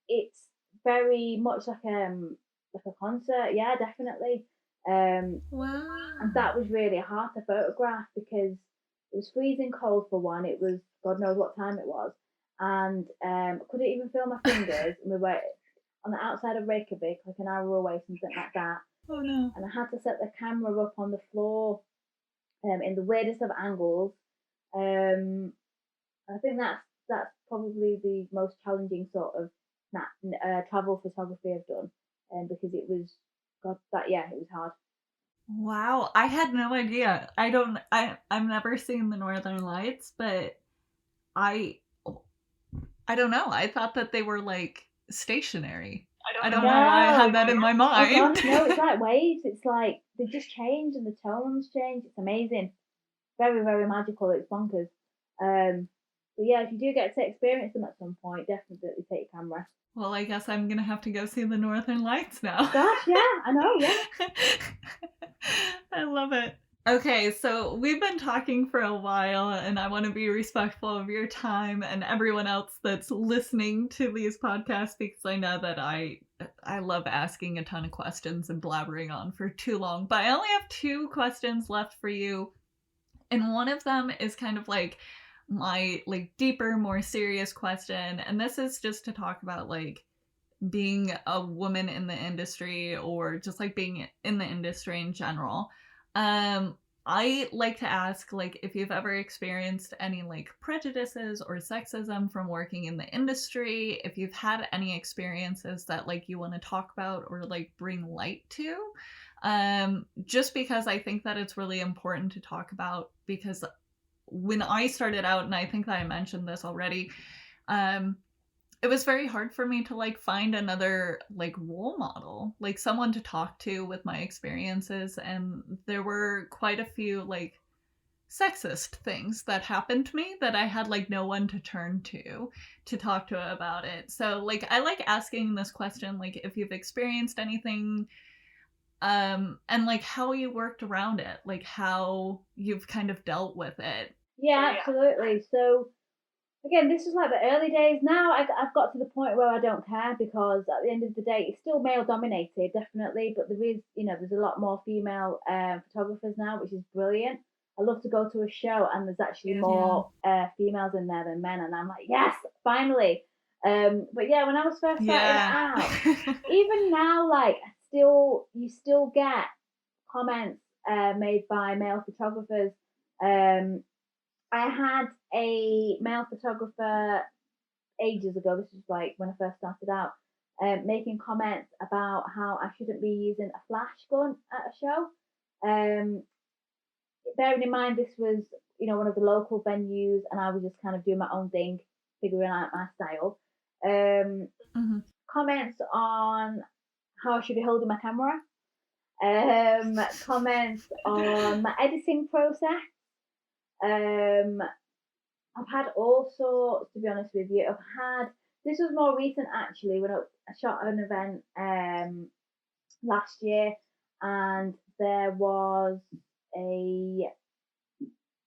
It's very much like a concert, yeah, definitely. And Wow. that was really hard to photograph because it was freezing cold for one. It was God knows what time it was, and I couldn't even feel my fingers. And we were on the outside of Reykjavik, like an hour away, something like that. Oh no. And I had to set the camera up on the floor in the weirdest of angles. I think that's probably the most challenging sort of travel photography I've done, because it was God that yeah, it was hard. Wow, I had no idea. I've never seen the Northern Lights, but I I don't know. I thought that they were like stationary. I don't know why I had No, that in my oh mind. gosh, no, it's like waves. It's like they just change and the tones change. It's amazing. Very, very magical. It's bonkers. But yeah, if you do get to experience them at some point, definitely take your camera. Well, I guess I'm gonna have to go see the Northern Lights now. Gosh, yeah, I know, yeah. I love it. Okay, so we've been talking for a while, and I want to be respectful of your time and everyone else that's listening to these podcasts, because I know that I love asking a ton of questions and blabbering on for too long. But I only have 2 questions left for you, and one of them is kind of like my like deeper, more serious question, and this is just to talk about like being a woman in the industry, or just like being in the industry in general. I like to ask like if you've ever experienced any like prejudices or sexism from working in the industry, if you've had any experiences that like you want to talk about or like bring light to. Just because I think that it's really important to talk about, because when I started out, and I think that I mentioned this already, um, it was very hard for me to like find another like role model, like someone to talk to with my experiences, and there were quite a few like sexist things that happened to me that I had like no one to turn to talk to about it. So like I like asking this question, like if you've experienced anything, and like how you worked around it, like how you've kind of dealt with it. Yeah, absolutely. So again, this was like the early days. Now I've got to the point where I don't care, because at the end of the day, it's still male dominated, definitely, but there is, there's a lot more female photographers now, which is brilliant. I love to go to a show and there's actually Yeah. more females in there than men, and I'm like, yes, finally. But yeah, when I was first starting Yeah. out, even now, like, you still get comments made by male photographers. Um, I had a male photographer ages ago. This was like when I first started out, making comments about how I shouldn't be using a flash gun at a show. Um, Bearing in mind this was, one of the local venues, and I was just kind of doing my own thing, figuring out my style. Um, Mhm. Comments on how I should be holding my camera. Comments on my editing process. Um, I've had all sorts, to be honest with you. This was more recent actually, when I shot an event last year, and there was a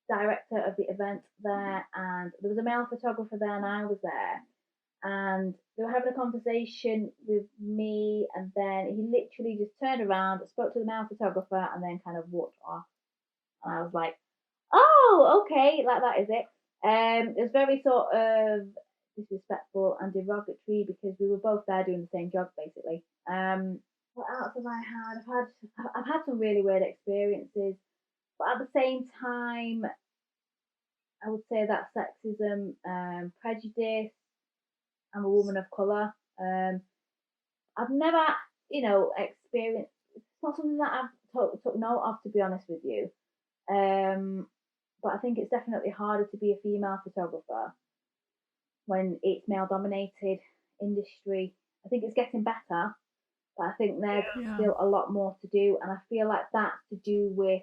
director of the event there, and there was a male photographer there, and I was there. And they were having a conversation with me, and then he literally just turned around, spoke to the male photographer, and then kind of walked off. And I was like, oh, okay, like that is it. It was very sort of disrespectful and derogatory, because we were both there doing the same job basically. What else have I had? I've had some really weird experiences, but at the same time, I would say that sexism, prejudice. I'm a woman of color. I've never, experienced. It's not something that I've took note of, to be honest with you. Um, but I think it's definitely harder to be a female photographer when it's male dominated industry. I think it's getting better, but I think there's Yeah. still a lot more to do, and I feel like that's to do with,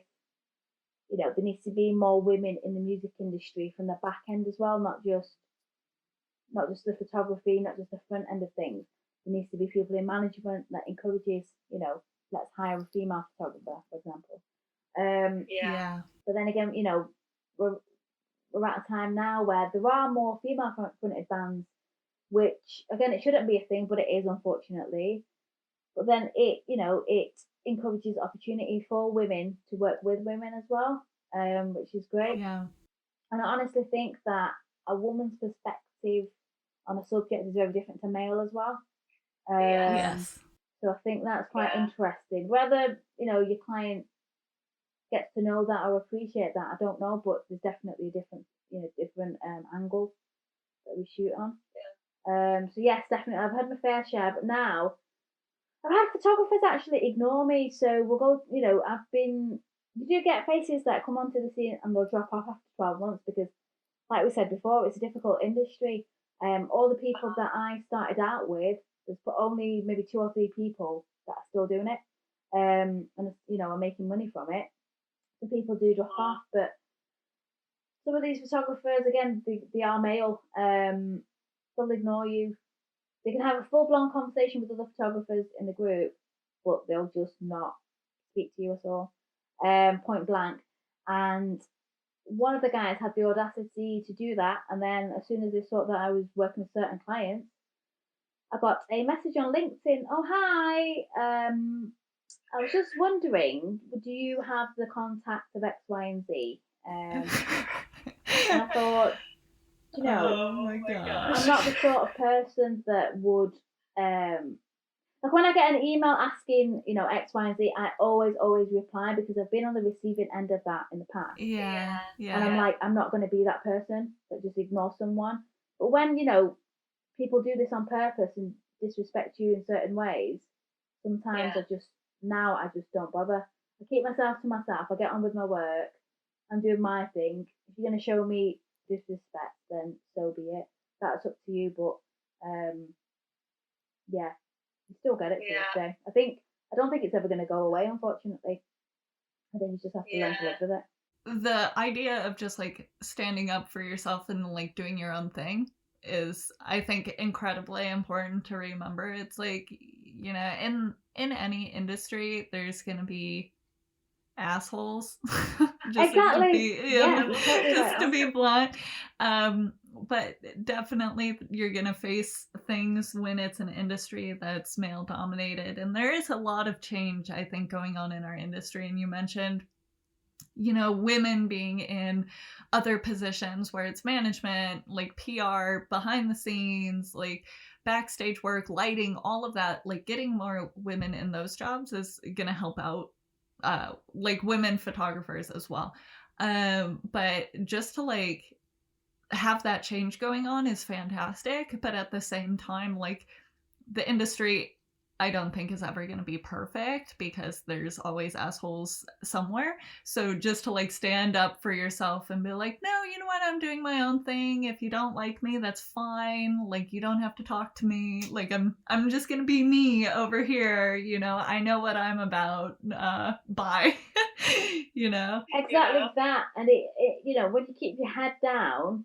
there needs to be more women in the music industry from the back end as well, not just the photography, not just the front end of things. There needs to be people in management that encourages, let's hire a female photographer, for example. Yeah. But then again, we're we're at a time now where there are more female fronted bands, which again, it shouldn't be a thing, but it is, unfortunately. But then it encourages opportunity for women to work with women as well, which is great. Yeah. And I honestly think that a woman's perspective on a subject is very different to male as well. Yes. So I think that's quite interesting. Whether your client gets to know that or appreciate that, I don't know, but there's definitely a different angle that we shoot on. So yes, definitely, I've had my fair share, but now I've had photographers actually ignore me. So we'll go, you do get faces that come onto the scene and they'll drop off after 12 months, because, like we said before, it's a difficult industry. All the people that I started out with, there's only maybe two or three people that are still doing it, and are making money from it. The people do drop off, but some of these photographers, again, they are male. They'll ignore you. They can have a full blown conversation with other photographers in the group, but they'll just not speak to you at all, point blank. And one of the guys had the audacity to do that, and then as soon as they saw that I was working with certain clients, I got a message on LinkedIn. Oh, hi. I was just wondering, do you have the contact of X, Y, and Z? And I thought, Oh my I'm gosh. not the sort of person that would, like, when I get an email asking, X, Y, and Z, I always reply, because I've been on the receiving end of that in the past. Yeah. And I'm Yeah. like, I'm not going to be that person that just ignores someone. But when, people do this on purpose and disrespect you in certain ways, sometimes I just don't bother. I keep myself to myself. I get on with my work. I'm doing my thing. If you're going to show me disrespect, then so be it. That's up to you. But yeah, you still get it to this Yeah. day. I don't think it's ever going to go away. Unfortunately, I think you just have to learn to Yeah. live with it. The idea of just like standing up for yourself and like doing your own thing is, I think, incredibly important to remember. It's like, in any industry there's going to be assholes. Just like to Exactly. be, Yeah, you're totally right just to on. be blunt. But definitely you're gonna face things when it's an industry that's male dominated, and there is a lot of change, I think, going on in our industry. And you mentioned, women being in other positions where it's management, like PR, behind the scenes, like backstage work, lighting, all of that. Like getting more women in those jobs is going to help out, like women photographers as well. But just to like have that change going on is fantastic. But at the same time, like the industry, I don't think is ever going to be perfect because there's always assholes somewhere. So just to like stand up for yourself and be like, no, you know what, I'm doing my own thing. If you don't like me, that's fine. Like you don't have to talk to me. Like I'm just going to be me over here. I know what I'm about. Bye. Exactly that. And when you keep your head down,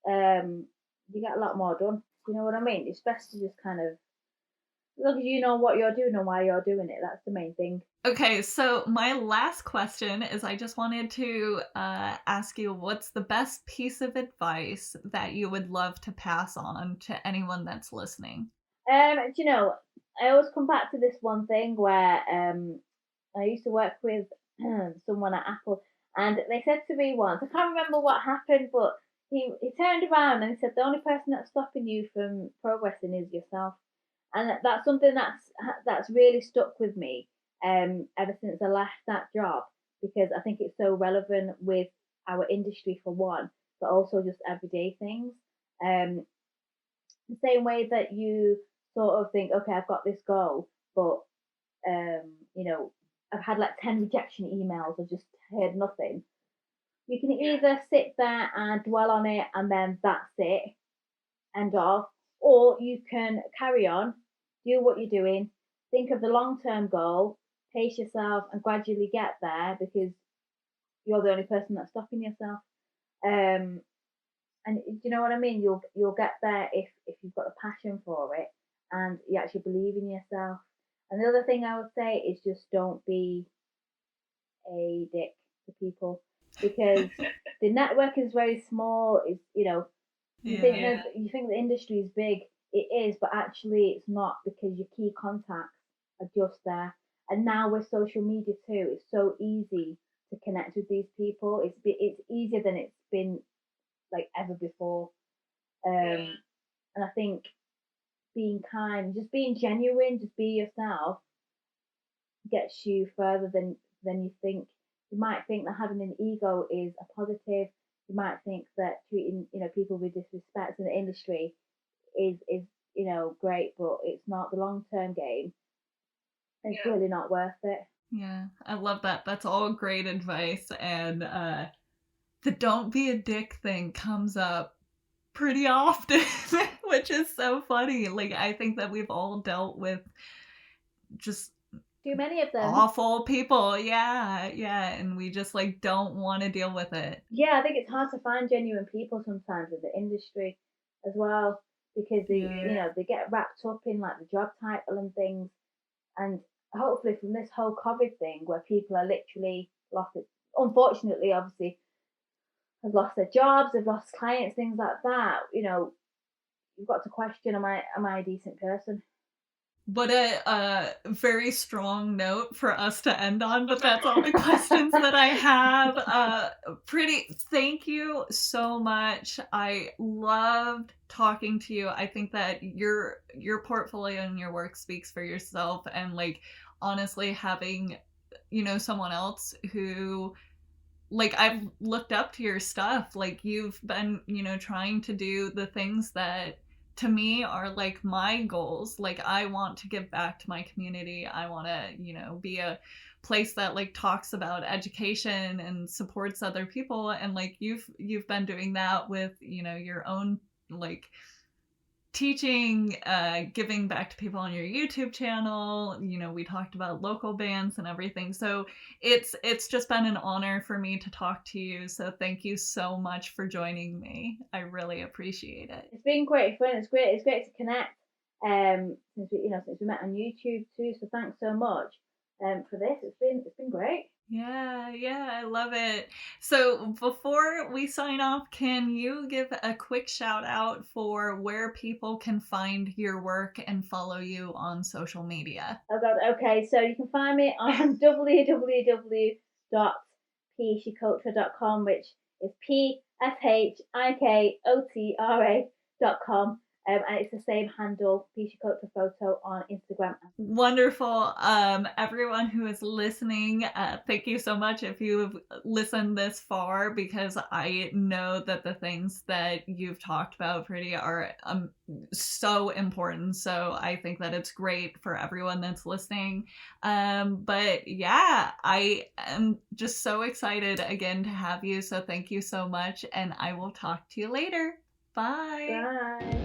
you get a lot more done. You know what I mean? It's best to just kind of, as long as you know what you're doing and why you're doing it, that's the main thing. Okay, so my last question is, I just wanted to ask you, what's the best piece of advice that you would love to pass on to anyone that's listening? I always come back to this one thing where I used to work with someone at Apple, and they said to me once, I can't remember what happened, but he turned around and he said, the only person that's stopping you from progressing is yourself. And that's something that's really stuck with me ever since I left that job, because I think it's so relevant with our industry for one, but also just everyday things. Um, the same way that you sort of think, okay, I've got this goal, but um, you know, I've had like 10 rejection emails, I've just heard nothing. You can either sit there and dwell on it and then that's it, end off, or you can carry on, do what you're doing, think of the long term goal, pace yourself, and gradually get there, because you're the only person that's stopping yourself. Um, and do you know what I mean? You'll get there if you've got the passion for it and you actually believe in yourself. And the other thing I would say is just don't be a dick to people, because the network is very small. It's you think Yeah. that you think the industry is big. It is, but actually it's not, because your key contacts are just there. And now with social media too, it's so easy to connect with these people. It's easier than it's been like ever before. And I think being kind, just being genuine, just be yourself, gets you further than you think. You might think that having an ego is a positive. You might think that treating people with disrespect in the industry is great, but it's not. The long term game. It's really not worth it. Yeah, I love that. That's all great advice. And the don't be a dick thing comes up pretty often, which is so funny. Like, I think that we've all dealt with just Too many of them. awful people. Yeah, yeah. And we just like don't want to deal with it. Yeah, I think it's hard to find genuine people sometimes in the industry as well, because Yeah. they get wrapped up in like the job title and things. And hopefully from this whole COVID thing, where people are literally lost it, unfortunately, obviously, have lost their jobs, they've lost clients, things like that. You've got to question: am I a decent person? What a very strong note for us to end on, but that's all the questions that I have. Priti, thank you so much. I loved talking to you. I think that your portfolio and your work speaks for yourself, and like honestly having someone else who, like, I've looked up to your stuff. Like you've been trying to do the things that to me are like my goals. Like I want to give back to my community. I want to, you know, be a place that like talks about education and supports other people, and like you've been doing that with, you know, your own like teaching, giving back to people on your YouTube channel. You know, we talked about local bands and everything. So it's just been an honor for me to talk to you. So thank you so much for joining me. I really appreciate it. It's been great fun. It's great to connect. Since we met on YouTube too. So thanks so much for this. It's been great. Yeah, I love it. So before we sign off, can you give a quick shout out for where people can find your work and follow you on social media? Oh God, okay. So you can find me on www.pshikotra.com, which is PSHIKOTRA.com. And it's the same handle, Priti Photo, on Instagram. Wonderful. Everyone who is listening, thank you so much if you've listened this far, because I know that the things that you've talked about, Priti, are so important. So I think that it's great for everyone that's listening. But yeah, I am just so excited again to have you. So thank you so much, and I will talk to you later. Bye. Bye.